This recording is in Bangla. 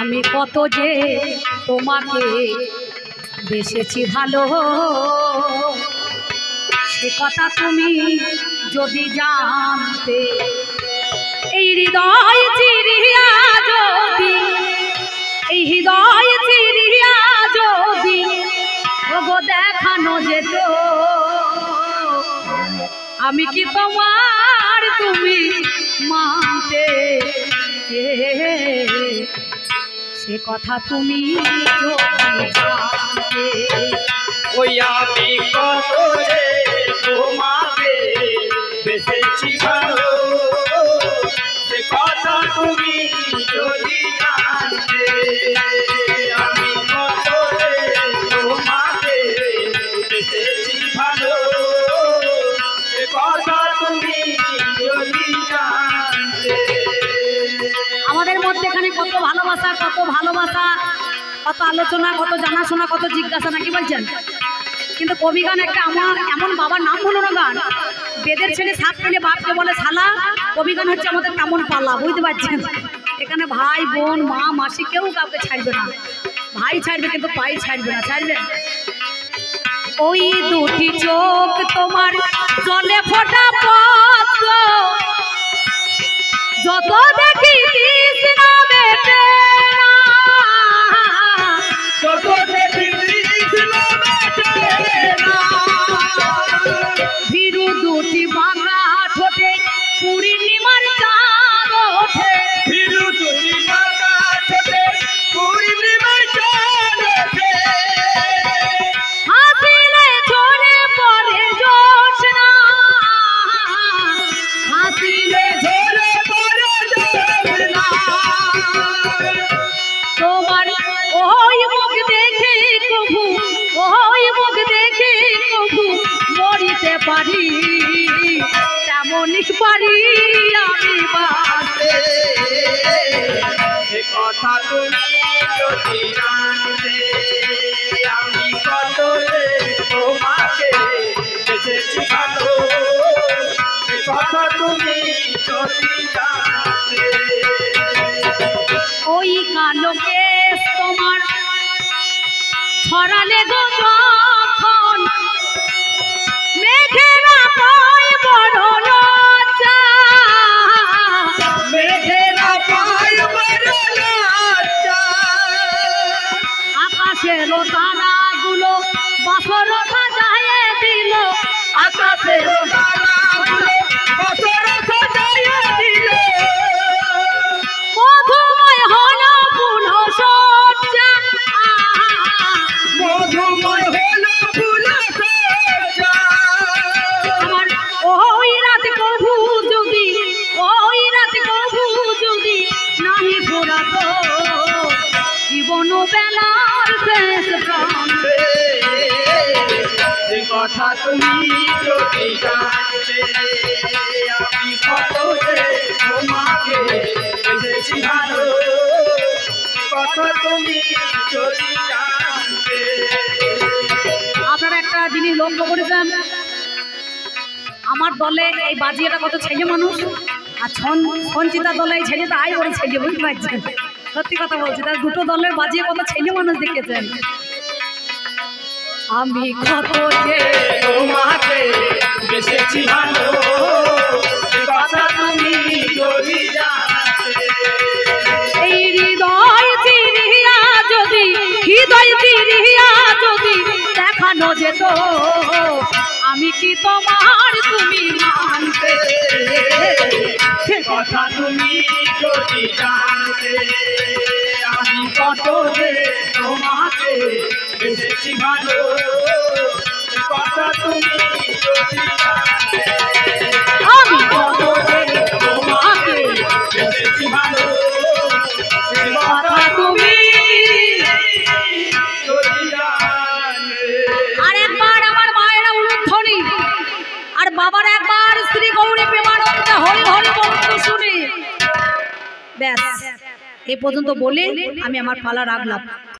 আমি কত যে তোমাকে বেসেছি ভালো, সে কথা তুমি যদি জানতে। এই হৃদয় চিরিয়া যদি, এই হৃদয় চিরিয়া যদি ওগো দেখানো যেত, আমি কি তোমার তুমি মানতে, সে কথা তুমি যদি জানতে। ওই আমি কত যে তোমাকে বেসেছি ভালো, সে কথা তুমি যদি জানতে। আমি কত যে তোমাকে বেসেছি ভালো, সে কথা তুমি যদি জানতে। আমাদের মধ্যে এখানে কত ভালোবাসা, কত ভালোবাসা, কত আলোচনা, কত জানাশোনা, কত জিজ্ঞাসা, নাকি বলছেন? কিন্তু কবি গান একটা আমার এমন বাবার নাম হলো না গান, বেদের ছেলে সাপ পেলে বাপকে বলে শালা। কবি গান হচ্ছে আমাদের তেমন পালা, বুঝতে পারছেন? এখানে ভাই বোন মা মাসি কেউ কাউকে ছাড়বে না, ভাই ছাড়বে কিন্তু পাই ছাড়বে না, ছাড়বে। ওই দুটি চোখ তোমার জলে ফোটা পদ্ম, যত দেখি তৃষ্ণা মেটে না, যত দেখি তৃষ্ণা মেটে না। ভীরু দুটি বাঁকা ঠোঁটে পূর্ণিমার চাঁদ ওঠে, ভীরু দুটি বাঁকা ঠোঁটে পূর্ণিমার চাঁদ ওঠে। হাসিলে ঝরে পড়ে জ্যোৎস্না, হাসিলে ঝরে পড়ে জ্যোৎস্না। তোমার ওই মুখ দেখে কবু, ওই মুখ দেখে কবু মরিতে পারি, তেমনই পারি আমি বাঁচতে। সে কথা তুমি যদি জানতে। আমি কত যে তোমাকে বেসেছি ভালো, সে কথা তুমি যদি জানতে। ওই কালো কেশ তোমার ছড়ালে গো যখন, মেঘেরা পায় বড় লজ্জা, মেঘেরা পায় বড় লজ্জা। আকাশের তারাগুলো বাসর সাজায়ে দিল, আকাশের তারাগুলো বছর সাজাইয়া দিল। মধুময় হলো ফুল সজ্জা, মধুময় হলো ফুল সজ্জা। আমার ওই রাত কভু যদি, ওই রাত কভু যদি নাহি ঘোরাতো, জীবন বেলার শেষ প্রান্তে। সে কথা তুমি যদি জানতে। আমি কত যে তোমাকে বেসেছি ভালো, সে কথা তুমি যদি জানতে। আপনারা একটা জিনিস লক্ষ্য করেছেন, আমার দলে এই বাজিয়াটা কত ছেলে মানুষ, আর সঞ্চিতা দলে এই ছেলেটা আয় করে ছেলে, বুঝতে পারছেন? সত্যি কথা বলছি, তার দুটো দলের বাজিয়ে কত ছেলে মানুষ দেখেছেন। আমি কত যে তোমাকে বেসেছি ভালো, সে কথা তুমি যদি জানতে। এই হৃদয় চিরিয়া যদি, হৃদয় চিরিয়া যদি দেখানো যেত, আমি কি তোমার তুমি মানতে, সে কথা তুমি যদি জানতে। আমি কত যে তোমাকে বেসেছি ভালো, সে কথা তুমি যদি জানতে। আমি কত যে তোমাকে বেসেছি ভালো, সে কথা তুমি। যদি জানতে। আর একবার আমার মায়েরা উলুধ্বনি, আর বাবার একবার শ্রী গৌরী প্রেমানন্দে হরি হরি বলতে শুনি। ব্যাস এই পর্যন্ত বলে আমি আমার পালা রাখলাম।